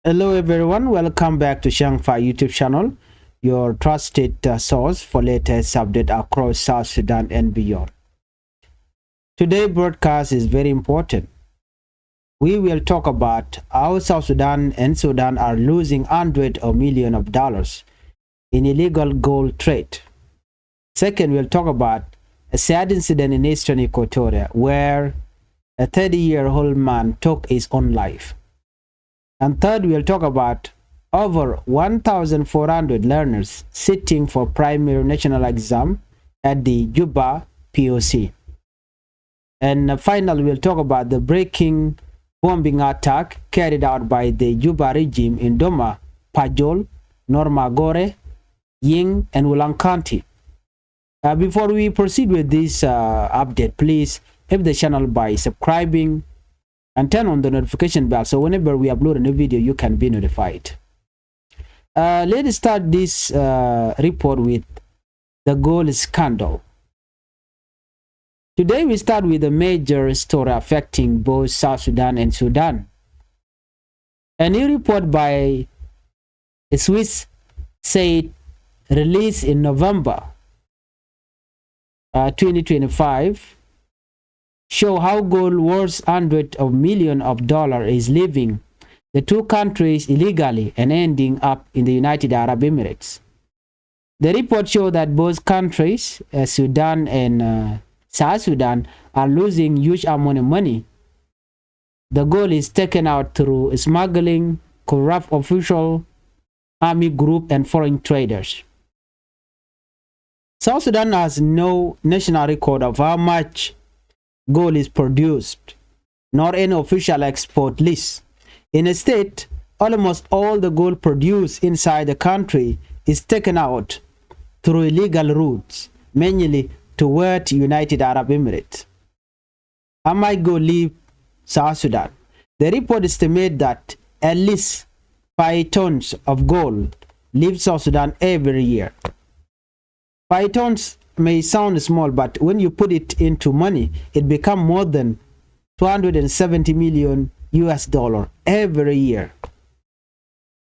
Hello everyone, welcome back to Changfied YouTube channel, your trusted source for latest update across South Sudan and beyond. Today's broadcast is very important. We will talk about how South Sudan and Sudan are losing hundreds of millions of dollars in illegal gold trade. Second, we'll talk about a sad incident in eastern Equatoria where a 30-year-old man took his own life. And third, we'll talk about over 1,400 learners sitting for primary national exam at the Juba POC. And finally, we'll talk about the breaking bombing attack carried out by the Juba regime in Doma, Pajol, Normagore, Ying, and Wulang County. Before we proceed with this update, please help the channel by subscribing and turn on the notification bell so whenever we upload a new video you can be notified. Let's start this report with the gold scandal. Today we start with a major story affecting both South Sudan and Sudan. A new report by a Swiss said released in November 2025 show how gold worth hundreds of millions of dollars is leaving the two countries illegally and ending up in the United Arab Emirates. The report showed that both countries, Sudan and South Sudan, are losing huge amount of money. The gold is taken out through smuggling, corrupt official, army group, and foreign traders. South Sudan has no national record of how much gold is produced, nor any official export list. Instead, almost all the gold produced inside the country is taken out through illegal routes, mainly toward United Arab Emirates. How might gold leave South Sudan? The report estimates that at least 5 tons of gold leave South Sudan every year. 5 tons may sound small, but when you put it into money, it becomes more than 270 million US dollar every year.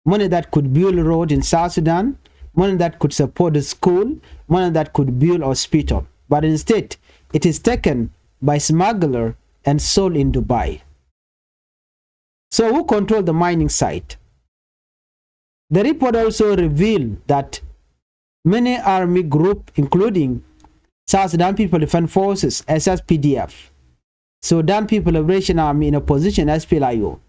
Money that could build a road in South Sudan, money that could support a school, money that could build a hospital. But instead, it is taken by smuggler and sold in Dubai. So who controls the mining site? The report also revealed that many army groups, including South Sudan People Defense Forces, SSPDF, Sudan People Liberation Army in opposition, SPLIO,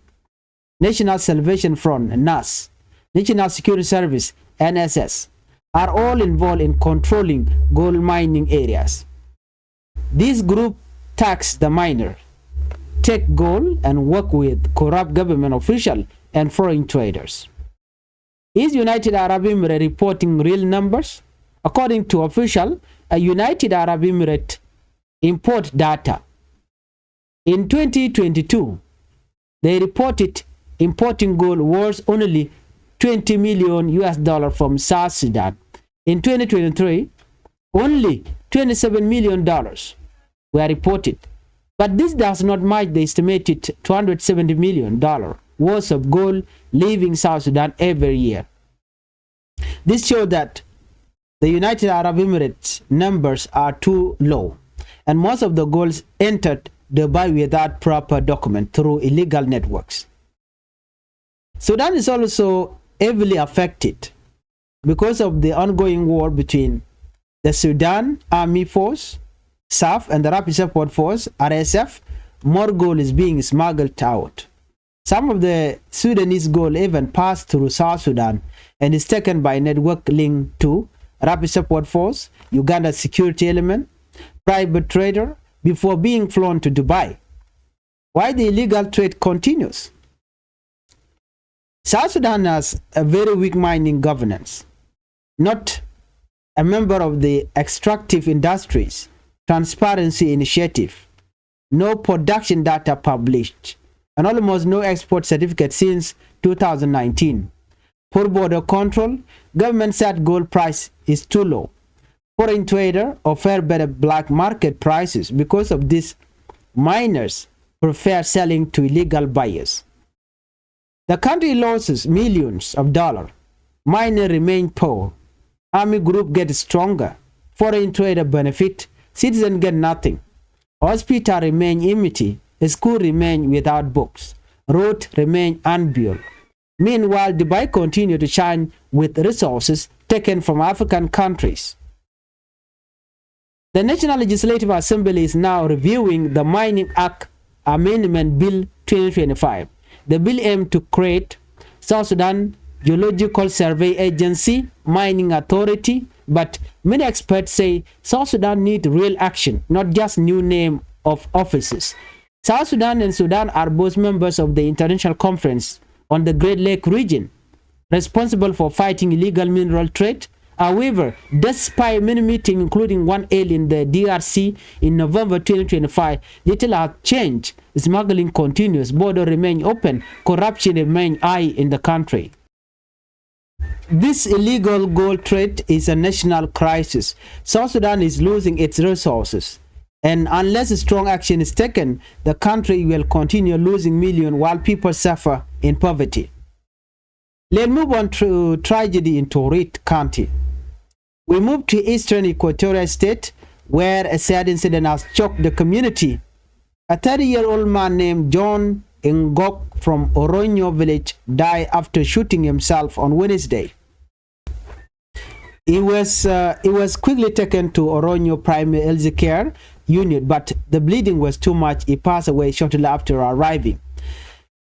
National Salvation Front, NAS, National Security Service, NSS, are all involved in controlling gold mining areas. These groups tax the miner, take gold, and work with corrupt government officials and foreign traders. Is United Arab Emirates reporting real numbers? According to official, a United Arab Emirates import data. In 2022, they reported importing gold worth only 20 million US dollars from South Sudan. In 2023, only 27 million dollars were reported. But this does not match the estimated 270 million dollars worth of gold leaving South Sudan every year. This shows that the United Arab Emirates numbers are too low, and most of the gold entered Dubai without proper document through illegal networks. Sudan is also heavily affected because of the ongoing war between the Sudan Army Force, SAF, and the Rapid Support Force, RSF. More gold is being smuggled out. Some of the Sudanese gold even passed through South Sudan and is taken by network linked to Rapid Support Force, Uganda security element, private trader, before being flown to Dubai. Why the illegal trade continues? South Sudan has a very weak mining governance, not a member of the extractive industries transparency initiative, no production data published, and almost no export certificate since 2019. Poor border control, government said gold price is too low. Foreign trader offer better black market prices. Because of this, miners prefer selling to illegal buyers. The country loses millions of dollars. Miners remain poor. Army group get stronger. Foreign trader benefit. Citizens get nothing. Hospital remain empty. School remain without books. Road remain unbuilt. Meanwhile, Dubai continue to shine with resources taken from African countries. The National Legislative Assembly is now reviewing the Mining Act Amendment Bill 2025. The bill aims to create South Sudan Geological Survey Agency, Mining Authority, but many experts say South Sudan needs real action, not just new name of offices. South Sudan and Sudan are both members of the International Conference on the Great Lake region, responsible for fighting illegal mineral trade. However, despite many meetings, including one held in the DRC in November 2025, little has changed. Smuggling continues, borders remain open, corruption remains high in the country. This illegal gold trade is a national crisis. South Sudan is losing its resources, and unless strong action is taken, the country will continue losing millions while people suffer in poverty. Let's move on to tragedy in Torit County. We move to eastern Equatoria state, where a sad incident has shocked the community. A 30-year-old man named John Ngok from Oronyo village died after shooting himself on Wednesday. He was quickly taken to Oronyo Primary Health Care Unit, but the bleeding was too much. He passed away shortly after arriving.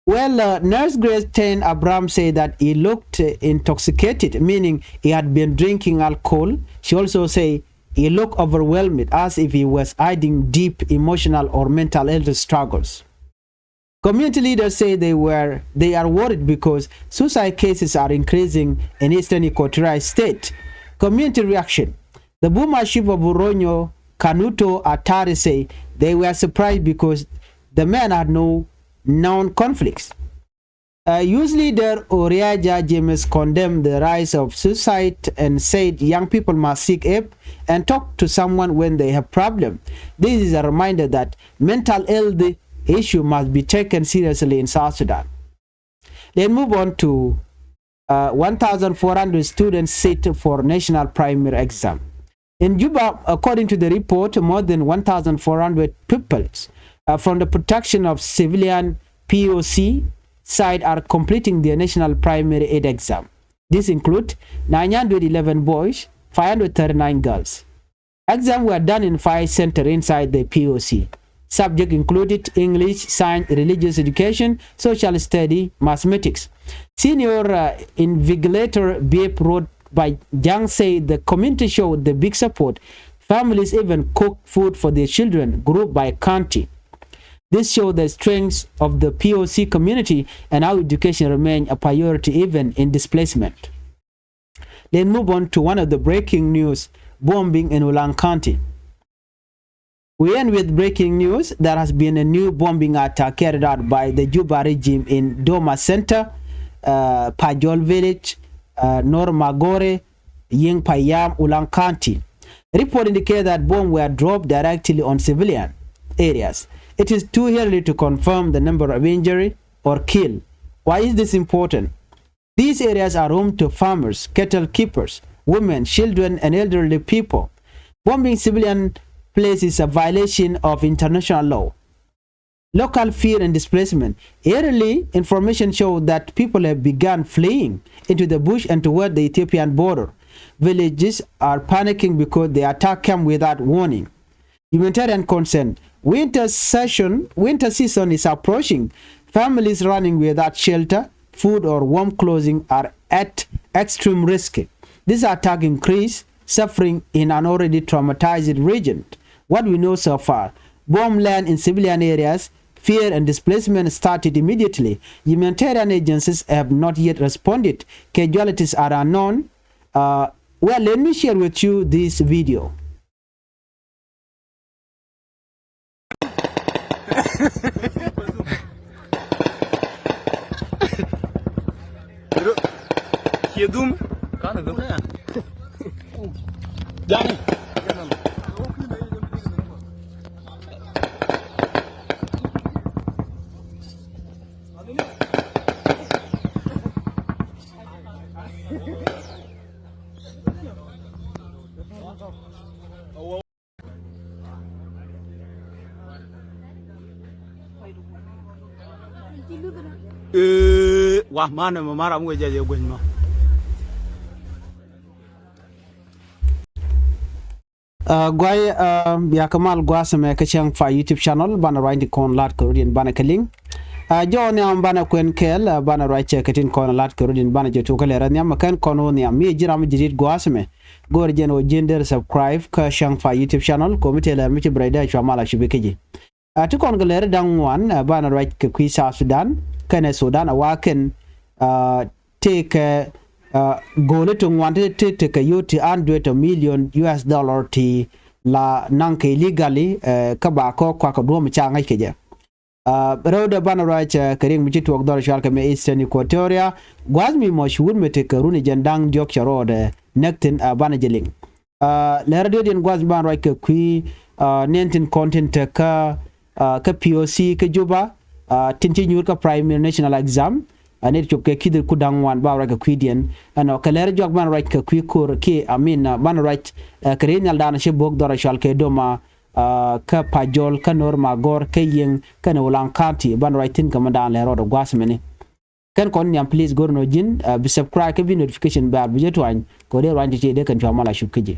Well, Nurse Grace Ten Abram said that he looked intoxicated, meaning he had been drinking alcohol. She also said he looked overwhelmed, as if he was hiding deep emotional or mental health struggles. Community leaders say they are worried because suicide cases are increasing in eastern Equatoria state. Community reaction. The Buma chief of Oronyo, Kanuto Atari, say they were surprised because the man had no known conflicts. Youth leader Oriaja James condemned the rise of suicide and said young people must seek help and talk to someone when they have problems. This is a reminder that mental health issue must be taken seriously in South Sudan. Then move on to 1,400 students sit for national primary exam. In Juba, according to the report, more than 1,400 pupils from the protection of civilian POC side are completing their national primary aid exam. This includes 911 boys, 539 girls. Exams were done in 5 centers inside the POC. Subjects included English, science, religious education, social study, mathematics. Senior invigilator Babe wrote by Jiang said the community showed the big support. Families even cook food for their children, grouped by county. This shows the strength of the POC community and how education remains a priority even in displacement. Then move on to one of the breaking news, bombing in Wulang County. We end with breaking news. There has been a new bombing attack carried out by the Juba regime in Doma Center, Pajol Village, Normagore, Ying Payam, Ulang County. Report indicated that bombs were dropped directly on civilian areas. It is too early to confirm the number of injury or kill. Why is this important? These areas are home to farmers, cattle keepers, women, children, and elderly people. Bombing civilian places is a violation of international law. Local fear and displacement. Early information showed that people have begun fleeing into the bush and toward the Ethiopian border. Villages are panicking because the attack came without warning. Humanitarian concern. Winter season is approaching. Families running without shelter, food, or warm clothing are at extreme risk. This attack increased suffering in an already traumatized region. What we know so far: bomb land in civilian areas, fear and displacement started immediately. Humanitarian agencies have not yet responded. Casualties are unknown. Well, let me share with you this video. Wah mana mara mwe jaje gwenma. Gwai ya kamal gwasame ka Changfied YouTube channel bana right kon lat Korean bana kaling. Jo ne am bana kwen kel bana right katin kon lat Korean bana je to kale ran yam kan kono ne am mi jiram jirit gwasame. Gor jeno gender subscribe ka Changfied YouTube channel ko mitela mi brayda chamala shibikeji. To kon galera dang wan bana right ka kwi South Sudan kana Sudan awaken take gole to wanted to take a yuti $100 million ti la nanke illegally kabako kwa kadwo mchanga keje roda bana right kering michi to ogdor shalka me Eastern Equatoria gwazmi moshwur mete karuni jandang diok charode nektin bana jeling la radio den gwazmi bana right ka kwi nentin content ka POC ka juba tinti nyur ka primary national exam anet chop ke kidir ku dangwan ba ra ka kwidian ano kaler jog ban right ka kwikur ke amin ban right krenal dana she bog dora shal ke doma ka pajol ka norma gor ke yin kan Wulang county ban right tin kamadan le ro gwasmene kan kon nyam please gor no jin bi subscribe ke bi notification ba bi jetwan ko de ran ti de kan chamala shukje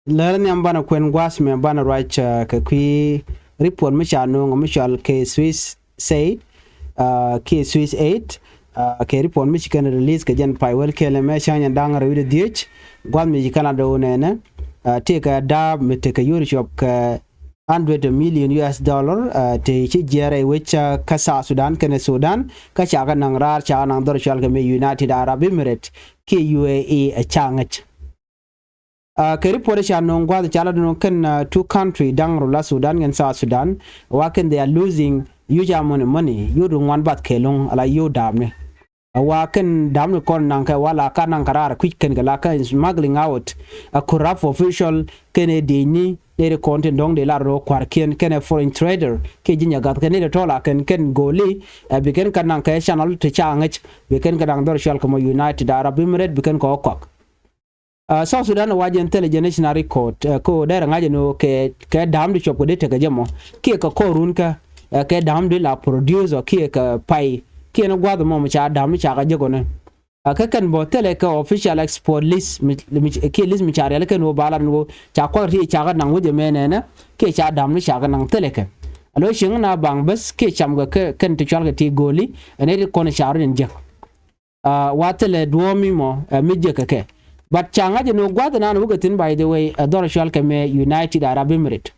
learn nyam bana kwen gwasme ban right ka kwi report mi chano ngomishal ke Swiss said ke Swiss 8 ke report mi kan release ke jan paiwel ke le me shanya dangara wi dich gwan mi kana do nene take a dab mi take a euro shop ka $100 million te chi jere which ka South Sudan kene Sudan ka chaga nang rar cha nang dor shal ke me United Arab Emirates ke UAE a changach ke report sha no ngwa chala no kan two country dangro la Sudan and South Sudan waken they are losing huge amount of money you don't want bat kelong ala you damne waken damne kon nang ka wala ka nang karar quick ken gala ka smuggling out a corrupt official kene dini ne content dong de la ro kwarken kene foreign trader ke jinya gat kene de tola ken goli biken kan nang ka channel te changach biken kadang dor shal ko United Arab Emirates biken ko kok South Sudan waje intelligence na record ko dera ngaje no ke damde chop ko de te ga jamo ke ka korun ka ke damde la producer ke ka pai ke no gwado mo cha damde cha ga jego ne ka kan bo tele ka official export list ke list mi cha ke no bala no cha ko ri cha ga nang wuje menene ke cha damde cha ga nang tele ke alo shin na bang bas ke cham ga kan to chal ga ti goli ene ko ne cha rin je wa tele duomi mo mi je ke but changa je no gwada na nugatin by the way dor shal kame United Arab Emirates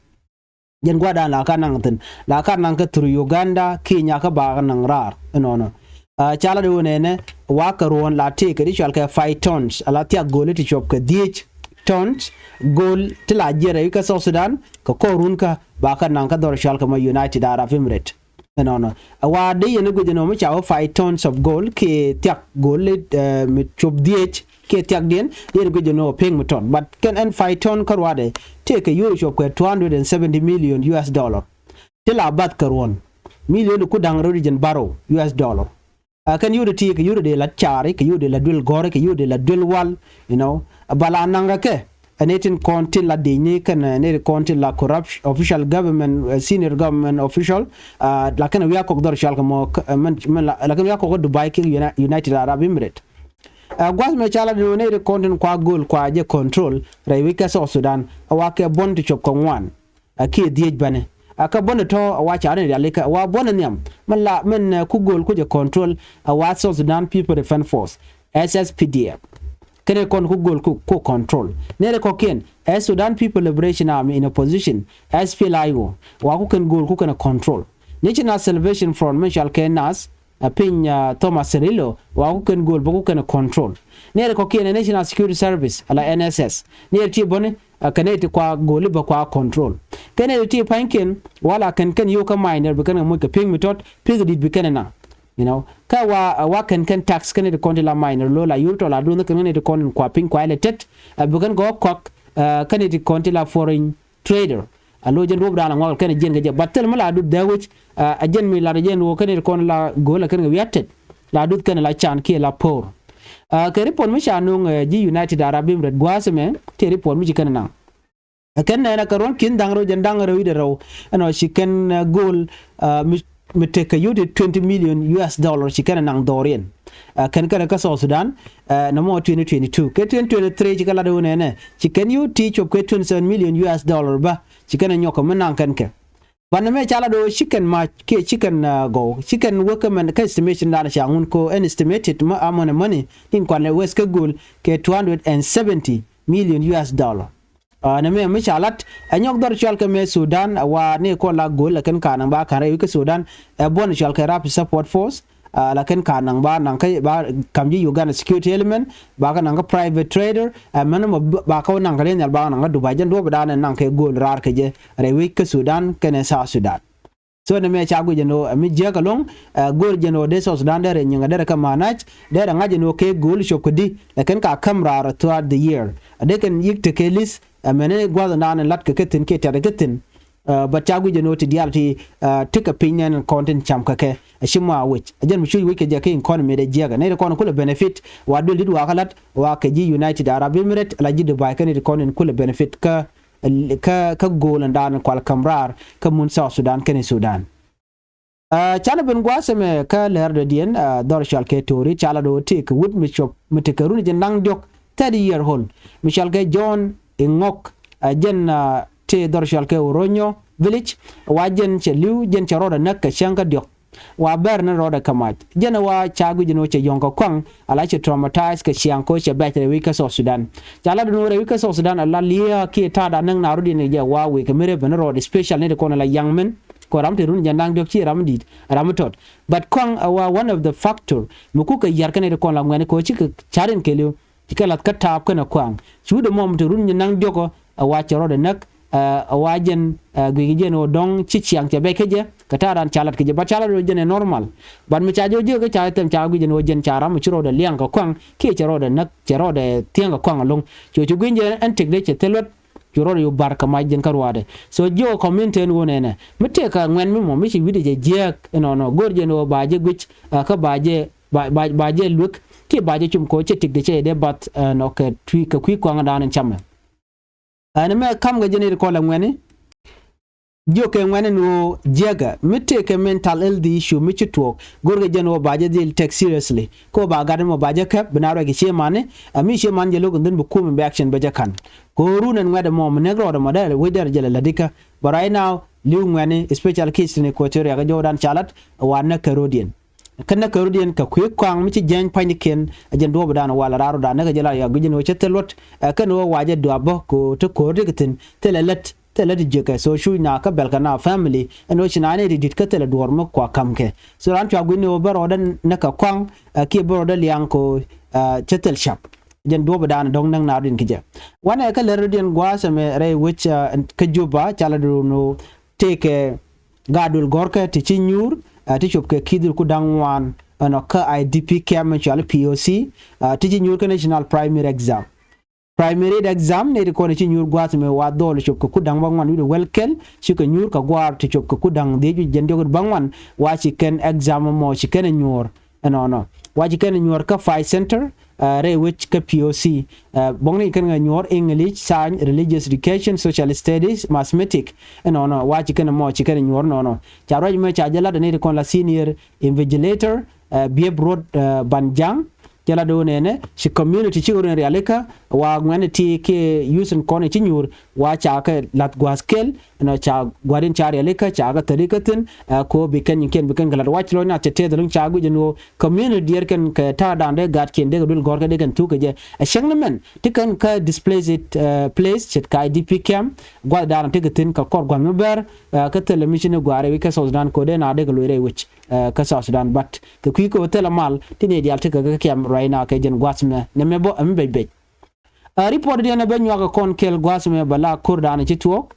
jen gwada la kanang tin la kanang ka through Uganda Kenya ka ba nang rar no chala de ne wa ka ron la te ka shal ka 5 tons ala tia gole ti chop ka 10 tons gol tila jere ka South Sudan ka korun ka ba ka nang ka dor shal kame United Arab Emirates no wa de ne go je no ma cha 5 tons of gold ke tia gole mi chop 10 ke tiak den yer go no ping muton but can and 5 ton karwade take a euro shop $270 million tila bat karwon million ku dang region baro $. Can you take you de la chari ke you de la dul gore ke you de la dul wal you know bala nanga ke anetin kontin la dini kan ne kontin la corrupt official government senior government official la kan wi akok dor shal mo la kan wi akok Dubai ke United Arab Emirates gwaz me chala de ne content kwa goal kwa je control raiwika South Sudan awake bon to chop konwan aki diej bane aka bon to awacha ne alika wa bon nyam men ku goal ku je control awa South Sudan People Defense Force SSPDF kene kon ku goal ku control ne ko ken Sudan People Liberation Army in opposition SPLIO wa ku ken goal ku ken control National Salvation Front Marshal Kenas pin Thomas Cirillo wa ku ken goal ku ken control ne ko ken National Security Service ala NSS ne ti bone kaneti kwa goal ba kwa control kene ti panken wala ken yo ka miner be ken mo ka ping mitot pig dit be ken na you know ka wa ken tax ken de konti la miner lo la yurto la do ken ne de kon kwa ping kwa elected be ken go kok ken de konti la foreign trader alo jen rob dala ngol ken jen ga batel mala du dawich a jen mi la jen wo ken kon la gola ken wiatet la du ken la chan ki la por ke report mi chanung ji United Arab Emirates gwasme te report mi ken na ken na karon kin dangro jen dangro wi de raw ano shi ken goal mi me take you 20 million US dollar chikana nang dorian kan kana ka South Sudan no mo 2022 ke 2023 chikala do ne chicken you teach of 27 million US dollar ba chikana nyoko menang kan ke baname chala do chicken ma ke chicken go chicken workman ka estimation dana shangun ko an estimated ma amona money in kwanle west ka gul ke 270 million US dollar na me chalat anyok dor chal ke me Sudan wa ne ko la gol kan kanang ba kare ke Sudan bon chal ke rapid support force la kan kanang ba nang kai ba kamji Uganda security element ba kan nang private trader man ba ko nang kale nyal ba nang Dubai jan do ba nang ke gol rar ke je rewi ke Sudan ken South Sudan so na me chagu jeno mi je ka long gol jeno de South Sudan de nyanga de ka manage de nga jeno ke gol shokodi la kan ka kamra throughout the year de kan yik te ke list amene gwada nan lat ke ketin ke tada ketin but chagu je noti dialti take opinion and content cham kake shimwa which ajen mshui wike je ke economy de jega ne ko kula benefit wa dul dit wa kalat wa ke ji United Arab Emirates la ji Dubai kan de kon kula benefit ka gol ndan kwal kamrar ka mun South Sudan ken Sudan chala ben gwaseme ka ler de dien dor shal ke tori chala do tik wood mishop mitekaruni je nang diok 30 year old Michel ke John ingok jen te dorshal ke Uronyo village wajen che liu jen che roda nak ka shanga diok wa berne roda kamat jen wa chagu jeno che yonko kwang ala che traumatized ka shanko che betre wika South Sudan jala do re wika South Sudan ala lia ki ta da nang narudi ne je wa we ke mere ben roda special ne ko na la young men ko ramte run jandang diok chi ramdit ramatot but kwang wa one of the factor muku ka yar kane ko la ngene ko chi ka charin ke liu ikalat ka tap kana kwang chude mom to run nang joko awa chero de nak awajen gwige no dong chichiang che be keje kataran chalat keje ba chalat do jene normal ban mi chajo je ka chatem cha gwige no jen chara mu chiro de liang ka kwang ke chero de nak chero de tiang ka kwang long chu gwinje antik de che telot chiro yo barka ma jen karwade so jo community no ne mite ka ngwen mi mo mi chi wide je no gorje no baje gwich ka baje look ki baje chum ko che tik de che de bat no ke twi ka kwi kwanga dan chama ana me kam ga jeni ko la ngweni jo ke ngweni no jega mitte ke mental health issue mi chitwo gorga jeno baje dil take seriously ko ba gadan mo baje ka binaro ke chemane ami cheman je logo ndin bu kum be action baje kan ko runen ngada mo negro do model weder jele ladika but right now liu ngweni special case ne Equatoria ga jodan chalat wa na Carodian kana Carodian ka kwe kwang mi ci jeng paniken ajen do badana wala raro da naga jela ya gujin wo chetelot kano waje do abo ko to ko rigitin telelet jeka so shu na ka belkana family eno chinane dit ka tele dormo kwa kamke so ran twa gunne baro dan naka kwang ki baro da liang ko chetel shop jen do badana dong nang na din kije wana ka Carodian gwasa me re which ka juba chala do no take gadul gorka ti chinyur tichop ke kidur ku dangwan ano ka IDP cam chal POC tiji nyur ka national primary exam ne ko ne nyur gwat me wa dol chop ku dang bangwan wi welkel chi ka nyur ka gwar tichop ku dang de ju jende ko bangwan wa chi ken exam mo chi ken nyur no wa chi ken nyur ka 5 center re which ka POC bongni kan nyur English science religious education social studies mathematics no wa chi ken mo chi ken nyur no charo me cha jala ne ko la senior invigilator be broad banjang jala do nene si community chi ore realika wa ngane ti ke yusen kone chi nyur wa cha ka lat gwaskel no cha gwarin cha realika cha ga tarikatin ko biken galat wa chlo na tete dalung cha gu jeno community der kan ka ta dande gat ken de dul gorka de kan tuke je shangnamen tikan ka displace it place chet ka IDP cam gwa daran tikatin ka kor gwan ber ka television gware wi ka South Sudan ko de na de lo re wich ka South Sudan but ka kwi ko telemal tine dial tika ka cam right now ka jen gwasme ne mebo ambe report dia na benyo ka kon kel gwasme bala kurdan chitwo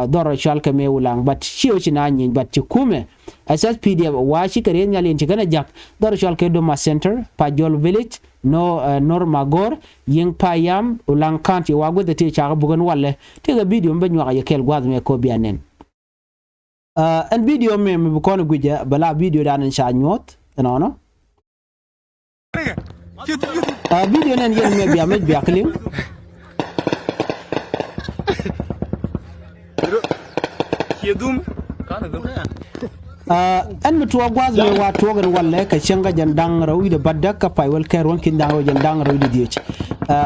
doro shalka me Wulang but shio china nyin but chikume SSPD wa shi kare nyali nchigana jak doro shalka do ma center Pajol village no Normagor yeng payam Ulang county wa gode te cha bugon walle te ga video benyo ka kel gwasme ko bianen and video me bu kon guje bala video dan sha nyot no video nen yen me biya me biya klim Yedum kana dum an mutuwa gwaz me wa togan walle ka shanga jandang rawi da badda ka pai wal kai ron kin dang jandang rawi da diech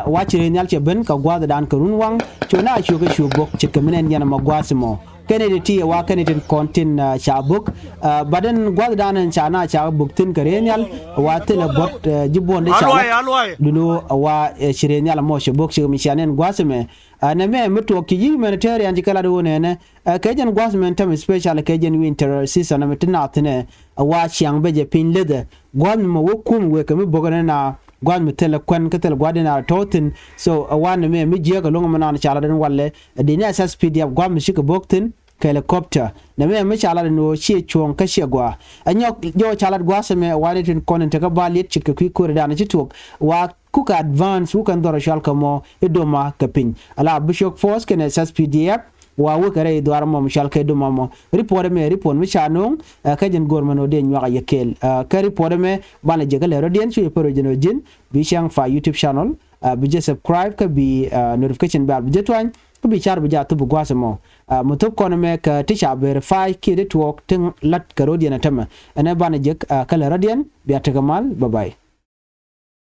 wa cire nyal ce ben ka gwaz dan ka runwang to na shuga shubok cika minen yana magwas mo kene de ti wa kene tin kontin chabuk badan gwaz dan chana chabuk tin kare nyal wa tele bot jibon de chabuk dulu wa cire nyal mo shubok shi mi shanen gwaz me na me mutuwa ki humanitarian jikala do ne kajen gwas men tam special kajen winter season na metina tene wa chiang beje pin lede gwan mo wokum we kam bogana na gwan mi tele kwen ka tele gwadina totin so wan me mi jiga longa mana na chala den walle de ne asas pdf gwan mi shika boktin ka helicopter na me chala no chi chuon ka shegwa anyok jo chala gwas me wani tin konen te ka balit chika ku ko da na chitok wa kuka advance wukan doro shalka mo idoma kapin ala bishop force ken asas pdf wa wukare do armo mishal kay duma mo report me report mi chanong kajen gormano de nywa yekel ka report me bana jegale rodien ci poro jeno jin bi Changfied YouTube channel bi je subscribe ka bi notification bell bi jetwan ko bi char bi jatu bu gwasamo mo top kono me ka tisha verify ki de talk tin lat ka rodien tama ene bana jek kala rodien bi atagamal bye bye.